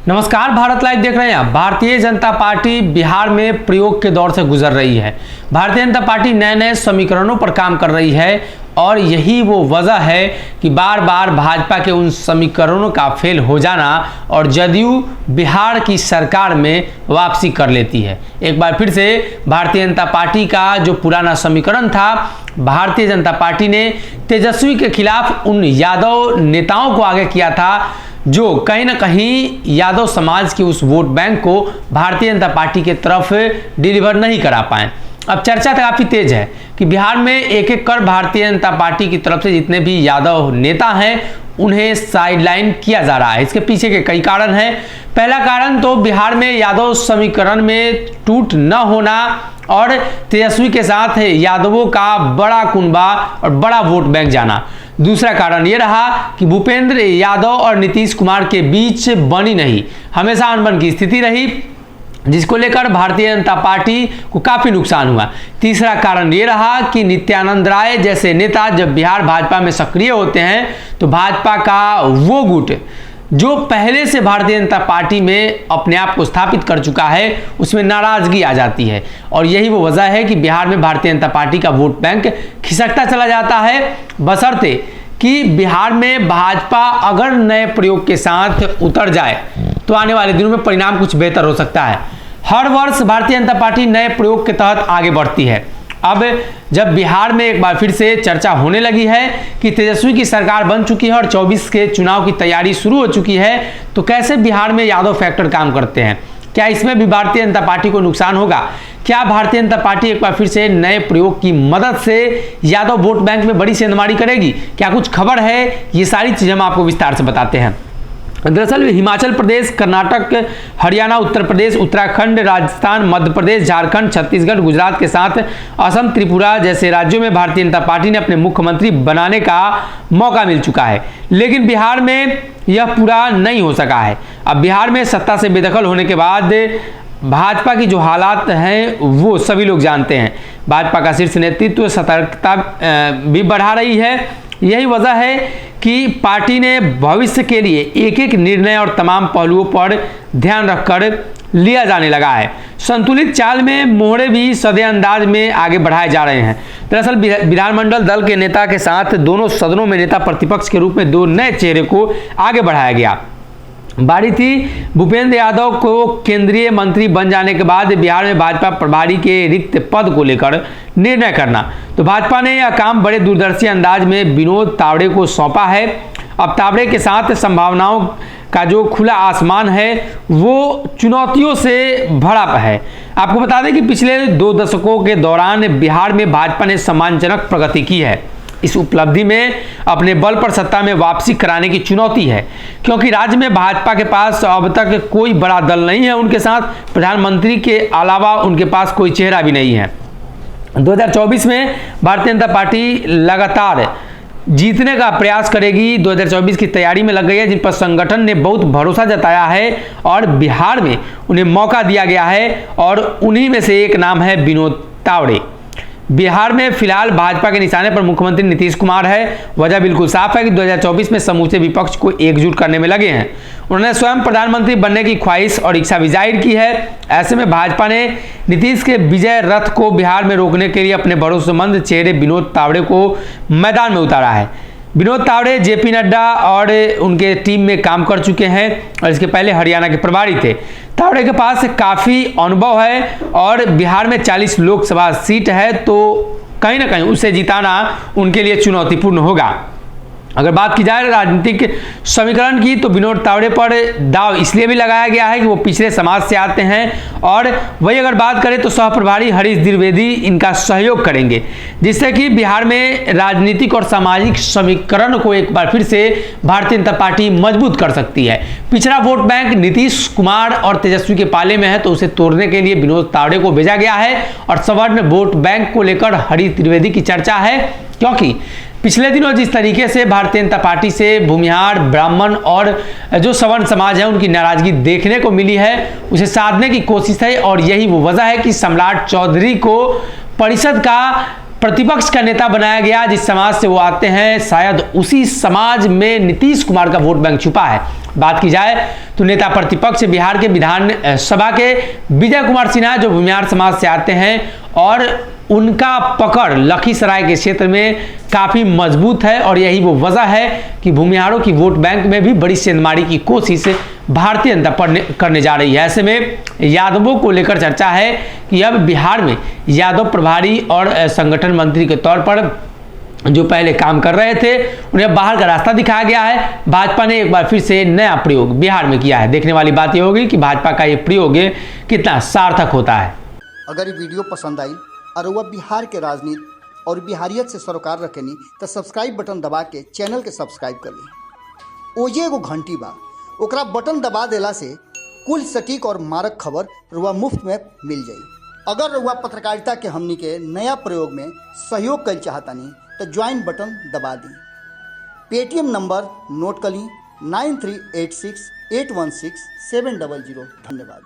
नमस्कार, भारत लाइव देख रहे हैं आप। भारतीय जनता पार्टी बिहार में प्रयोग के दौर से गुजर रही है। भारतीय जनता पार्टी नए नए समीकरणों पर काम कर रही है और यही वो वजह है कि बार बार भाजपा के उन समीकरणों का फेल हो जाना और जदयू बिहार की सरकार में वापसी कर लेती है। एक बार फिर से भारतीय जनता पार्टी का जो पुराना समीकरण था, भारतीय जनता पार्टी ने तेजस्वी के खिलाफ उन यादव नेताओं को आगे किया था जो कहीं ना कहीं यादव समाज के उस वोट बैंक को भारतीय जनता पार्टी के तरफ डिलीवर नहीं करा पाए। अब चर्चा काफी तेज है कि बिहार में एक एक कर भारतीय जनता पार्टी की तरफ से जितने भी यादव नेता हैं उन्हें साइडलाइन किया जा रहा है। इसके पीछे के कई कारण हैं। पहला कारण तो बिहार में यादव समीकरण में टूट न होना और तेजस्वी के साथ यादवों का बड़ा कुनबा और बड़ा वोट बैंक जाना। दूसरा कारण यह रहा कि भूपेंद्र यादव और नीतीश कुमार के बीच बनी नहीं, हमेशा अनबन की स्थिति रही, जिसको लेकर भारतीय जनता पार्टी को काफी नुकसान हुआ। तीसरा कारण यह रहा कि नित्यानंद राय जैसे नेता जब बिहार भाजपा में सक्रिय होते हैं तो भाजपा का वो गुट जो पहले से भारतीय जनता पार्टी में अपने आप को स्थापित कर चुका है उसमें नाराजगी आ जाती है और यही वो वजह है कि बिहार में भारतीय जनता पार्टी का वोट बैंक खिसकता चला जाता है। बशर्ते कि बिहार में भाजपा अगर नए प्रयोग के साथ उतर जाए तो आने वाले दिनों में परिणाम कुछ बेहतर हो सकता है। हर वर्ष भारतीय जनता पार्टी नए प्रयोग के तहत आगे बढ़ती है। अब जब बिहार में एक बार फिर से चर्चा होने लगी है कि तेजस्वी की सरकार बन चुकी है और 24 के चुनाव की तैयारी शुरू हो चुकी है, तो कैसे बिहार में यादव फैक्टर काम करते हैं? क्या इसमें भी भारतीय जनता पार्टी को नुकसान होगा? क्या भारतीय जनता पार्टी एक बार फिर से नए प्रयोग की मदद से यादव वोट बैंक में बड़ी सेंधमारी करेगी? क्या कुछ खबर है? ये सारी चीजें हम आपको विस्तार से बताते हैं। दरअसल हिमाचल प्रदेश, कर्नाटक, हरियाणा, उत्तर प्रदेश, उत्तराखंड, राजस्थान, मध्य प्रदेश, झारखंड, छत्तीसगढ़, गुजरात के साथ असम, त्रिपुरा जैसे राज्यों में भारतीय जनता पार्टी ने अपने मुख्यमंत्री बनाने का मौका मिल चुका है, लेकिन बिहार में यह पूरा नहीं हो सका है। अब बिहार में सत्ता से बेदखल होने के बाद भाजपा की जो हालात हैं वो सभी लोग जानते हैं। भाजपा का शीर्ष नेतृत्व सतर्कता भी बढ़ा रही है। यही वजह है कि पार्टी ने भविष्य के लिए एक एक निर्णय और तमाम पहलुओं पर ध्यान रखकर लिया जाने लगा है। संतुलित चाल में मोहरे भी सदे अंदाज में आगे बढ़ाए जा रहे हैं। दरअसल विधानमंडल दल के नेता के साथ दोनों सदनों में नेता प्रतिपक्ष के रूप में दो नए चेहरे को आगे बढ़ाया गया। बारी थी भूपेंद्र यादव को केंद्रीय मंत्री बन जाने के बाद बिहार में भाजपा प्रभारी के रिक्त पद को लेकर निर्णय करना। तो भाजपा ने यह काम बड़े दूरदर्शी अंदाज में विनोद तावड़े को सौंपा है। अब तावड़े के साथ संभावनाओं का जो खुला आसमान है वो चुनौतियों से भरा है। आपको बता दें कि पिछले 2 दशकों के दौरान बिहार में भाजपा ने सम्मानजनक प्रगति की है। इस उपलब्धि में अपने बल पर सत्ता में वापसी कराने की चुनौती है, क्योंकि राज्य में भाजपा के पास अब तक कोई बड़ा दल नहीं है। उनके साथ प्रधानमंत्री के अलावा उनके पास कोई चेहरा भी नहीं है। 2024 में भारतीय जनता पार्टी लगातार जीतने का प्रयास करेगी। 2024 की तैयारी में लग गई है, जिन पर संगठन ने बहुत भरोसा जताया है और बिहार में उन्हें मौका दिया गया है और उन्हीं में से एक नाम है विनोद तावड़े। बिहार में फिलहाल भाजपा के निशाने पर मुख्यमंत्री नीतीश कुमार है। वजह बिल्कुल साफ है कि 2024 में समूचे विपक्ष को एकजुट करने में लगे हैं। उन्होंने स्वयं प्रधानमंत्री बनने की ख्वाहिश और इच्छा भी जाहिर की है। ऐसे में भाजपा ने नीतीश के विजय रथ को बिहार में रोकने के लिए अपने भरोसेमंद चेहरे विनोद तावड़े को मैदान में उतारा है। विनोद तावड़े जेपी नड्डा और उनके टीम में काम कर चुके हैं और इसके पहले हरियाणा के प्रभारी थे। तावड़े के पास काफ़ी अनुभव है और बिहार में 40 लोकसभा सीट है, तो कहीं ना कहीं उसे जिताना उनके लिए चुनौतीपूर्ण होगा। अगर बात की जाए राजनीतिक समीकरण की तो विनोद तावड़े पर दाव इसलिए भी लगाया गया है कि वो पिछड़े समाज से आते हैं और वही अगर बात करें तो सहप्रभारी हरीश द्विवेदी इनका सहयोग करेंगे, जिससे कि बिहार में राजनीतिक और सामाजिक समीकरण को एक बार फिर से भारतीय जनता पार्टी मजबूत कर सकती है। पिछड़ा वोट बैंक नीतीश कुमार और तेजस्वी के पाले में है, तो उसे तोड़ने के लिए विनोद तावड़े को भेजा गया है और सवर्ण वोट बैंक को लेकर हरीश द्विवेदी की चर्चा है, क्योंकि पिछले दिनों जिस तरीके से भारतीय जनता पार्टी से भूमिहार, ब्राह्मण और जो सवर्ण समाज है उनकी नाराजगी देखने को मिली है, उसे साधने की कोशिश है और यही वो वजह है कि सम्राट चौधरी को परिषद का प्रतिपक्ष का नेता बनाया गया। जिस समाज से वो आते हैं शायद उसी समाज में नीतीश कुमार का वोट बैंक छुपा है बात की जाए तो नेता प्रतिपक्ष बिहार के विधान सभा के विजय कुमार सिन्हा जो भूमिहार समाज से आते हैं और उनका पकड़ लखीसराय के क्षेत्र में काफ़ी मजबूत है और यही वो वजह है कि भूमिहारों की वोट बैंक में भी बड़ी सेंधमारी की कोशिश भारतीय जनता पार्टी करने जा रही है। ऐसे में यादवों को लेकर चर्चा है कि अब बिहार में यादव प्रभारी और संगठन मंत्री के तौर पर जो पहले काम कर रहे थे उन्हें बाहर का रास्ता दिखाया गया है। भाजपा ने एक बार फिर से नया प्रयोग बिहार में किया है। देखने वाली बात यह होगी कि भाजपा का ये प्रयोग कितना सार्थक होता है। अगर ये वीडियो पसंद आई और वह बिहार के राजनीति और बिहारियत से सरोकार रखेनी तो सब्सक्राइब बटन दबा के चैनल के सब्सक्राइब कर ली। ओजे एगो घंटी बा, ओकरा बटन दबा देला से कुल सटीक और मारक खबर रुआ मुफ्त में मिल जाई। अगर रुआ पत्रकारिता के हमनी के नया प्रयोग में सहयोग कर चाहतानी तो ज्वाइन बटन दबा दी। पेटीएम नंबर नोट कर ली 9386816700। धन्यवाद।